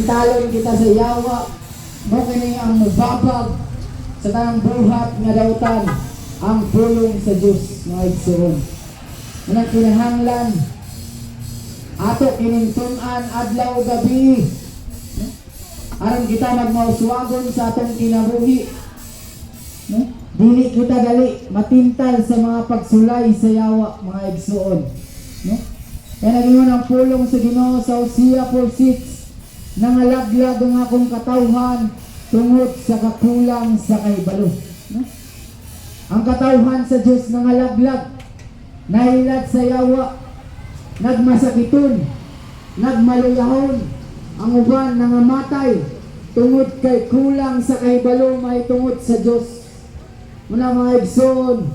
Italon kita sa yawa, mo kini ang mubabag sa tanang buhat nga dautan ang pulong sa Dios nga igsoon. Unang kinahanglan ato kinintun-an adlaw gabi aron kita magmauswagon sa atong kinabuhi. No? Dili kita dali matintal sa mga pagsulay sa yawa, mga igsoon. No? Kaya nagingon ang pulong sa Ginoo sa Hosea 4:6, nangalaglag ang akong katawhan tungod sa kakulang sa kahibalo. No? Ang katawhan sa Dios nangalaglag, nahilad sa yawa, nagmasakiton, nagmaluyahon, ang uban nangamatay tungod kay kulang sa kahibalo, may tungod sa Dios. Muna mga igsoon,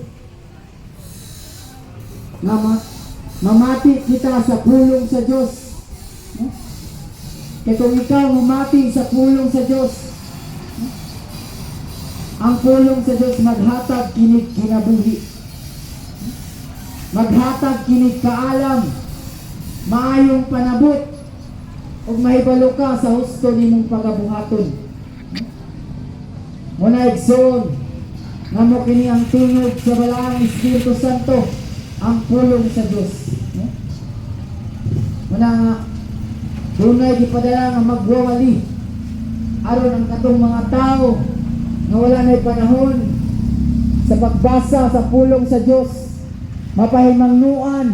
mamati kita sa pulong sa Diyos. Kaya kung ikaw mamati sa pulong sa Diyos, ang pulong sa Diyos maghatag kinig kinabuhi, maghatag kinig kaalam, maayong panabot, ug mahibalo ka sa husto nimong pagabuhaton. Muna igsoon, nga mo kini ang tingog sa balaang Espiritu Santo, ang pulong sa Diyos. No? Muna nga, dunay gipadala nga magwawali aron ang katong mga tao nga wala na'y panahon sa pagbasa sa pulong sa Diyos, mapahimangnuan,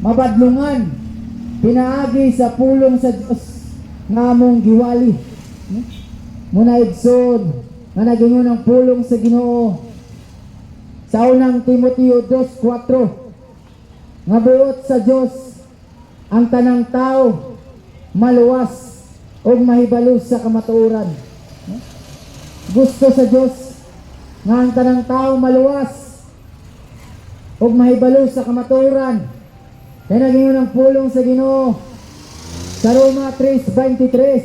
mabadlungan, pinaagi sa pulong sa Diyos nga among giwali. No? Muna igsoon, nga nagingon ang pulong sa Ginoo sa unang Timoteo 2:4, nga buot sa Dios ang tanang tao maluwas o mahibalo sa kamatuoran. Gusto sa Dios nga ang tanang tao maluwas o mahibalo sa kamatuoran. Kaya nagingon ang pulong sa Ginoo sa Roma 3:23,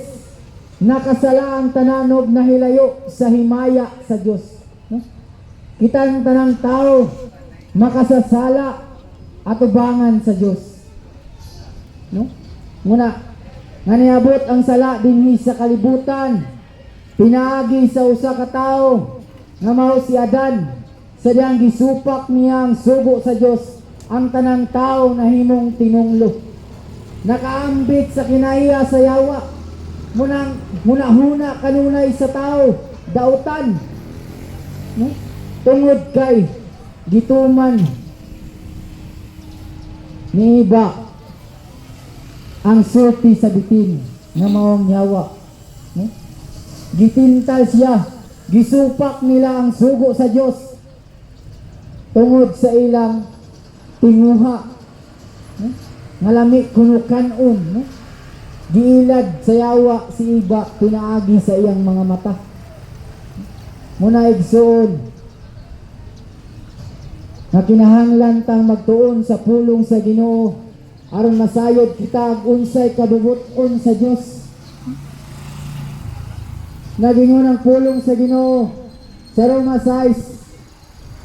nakasala ang tananog na hilayo sa himaya sa Diyos. No? Kita ang tanang tao makasasala at ubangan sa Diyos. No? Muna, nga niabot ang sala dinhi sa kalibutan, pinaagi sa usa ka tawo nga mao si Adan, sa diyang gisupak niyang sugo sa Diyos ang tanang tao na himong tinunglo. Nakaambit sa kinaiya sa yawa, muna kanunay sa tao dautan, no? Tungod kay gituman ni iba ang sulti sa bitin nga maong yawa, no? Gitintal siya, gisupak nila ang sugo sa Dios tungod sa ilang tinguha, no? Ngalami kuno kanon, no? Giilad sa yawa si iba, pinaagi sa iyang mga mata. Muna igsoon, na kinahanglan tang magtuon sa pulong sa Ginoo aron masayod kita ag unsay kabubuton sa Dios. Nagingon ang pulong sa Ginoo sa Roma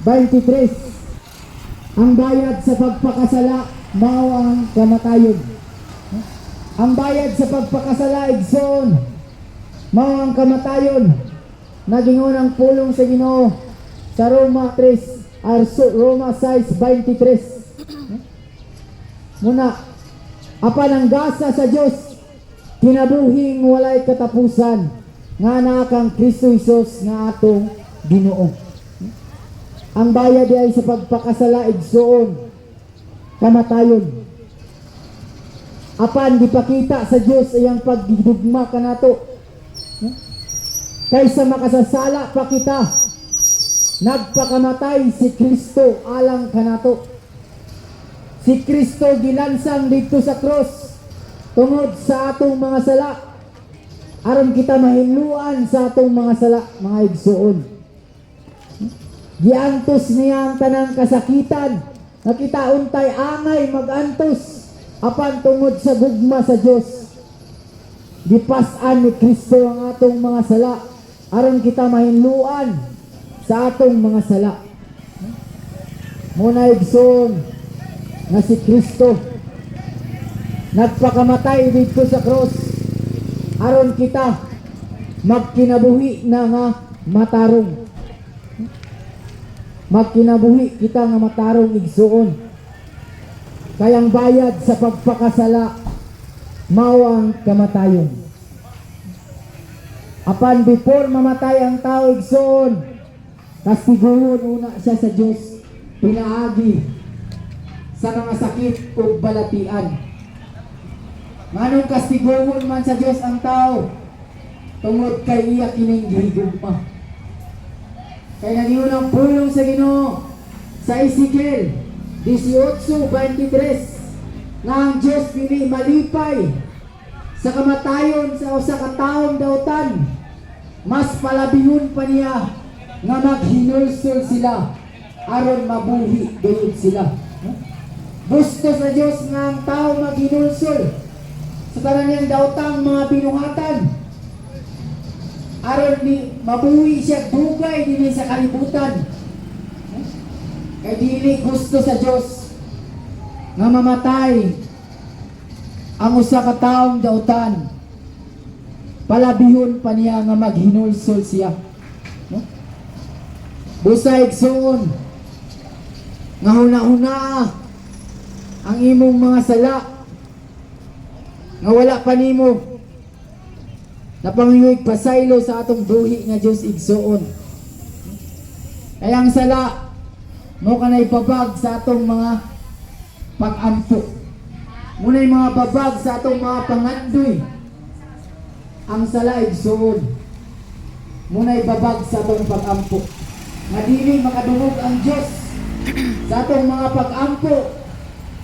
6:23, ang bayad sa pagpakasala mao ang kamatayon. Ang bayad sa pagpakasala, igsoon, mao ang kamatayon. Nagingon ang pulong sa Ginoo sa Roma 6:23. Muna, apan ang gasa sa Dios kinabuhing walay katapusan nga naa kang Kristo Jesus nga atong Ginoo. Ang bayad ay sa pagpakasala, igsoon, kamatayon. Apan gipakita sa Dios iyang pagdugma kanato. Kaysa makasasala pa kita, nagpakamatay si Kristo alang kanato. Si Kristo gilansang dito sa cross tungod sa atong mga sala, aron kita mahinluan sa atong mga sala, mga igsoon. Giantos niya ang tanang kasakitan, na kita untay angay magantos, apan tungod sa gugma sa Dios, gipas-an ni Kristo ang atong mga sala aron kita mahinluan sa atong mga sala. Muna igsoon na si Kristo nagpakamatay dito sa cross aron kita magkinabuhi na nga matarong. Magkinabuhi kita nga matarong igsuon. Kayang bayad sa pagpakasala mao ang kamatayon. Apan before mamatay ang tao igsuon, kastiguhon una siya sa Dios, pinaagi sa mga sakit ug balatian. Nganong kastiguhon man sa Dios ang tao tungod kay iya kining gihigugma. Kay nagiunang pulong sa Ginoo sa Ezekiel 18:23 nga ang Dios dili malipay sa kamatayon sa usa ka taong dautan, mas palabihon pa niya nga maghinulsol sila aron mabuhi gayud sila. Gusto sa Dios nga ang tao maghinulsol sa tanan niyang daotang mga binuhatan aron mabuhi siya dugay dinhi sa kalibutan. Kay dili gusto sa Dios nga mamatay ang usa ka taong dautan, palabihon pa niya nga maghinulsol siya. Busa igsuon nga huna-huna ang imong mga sala nga wala pa nimo napanguyog pasaylo sa atong buhi nga Dios igsuon. Kaya ang sala mo kanay babag sa atong mga pag-ampo. Muna'y mga babag sa atong mga pangandoy. Ang sala igsuon muna'y babag sa atong pag-ampo. Nga dili makadungog ang Dios sa atong mga pag-ampo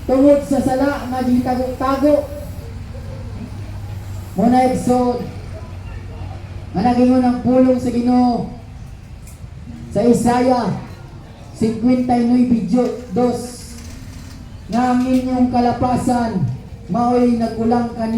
tungod sa sala nga gitago-tago. Muna igsuon nga nagingon ang pulong sa Ginoo sa Isaiah 59:2 nga ang inyong kalapasan mao'y nagulang kanina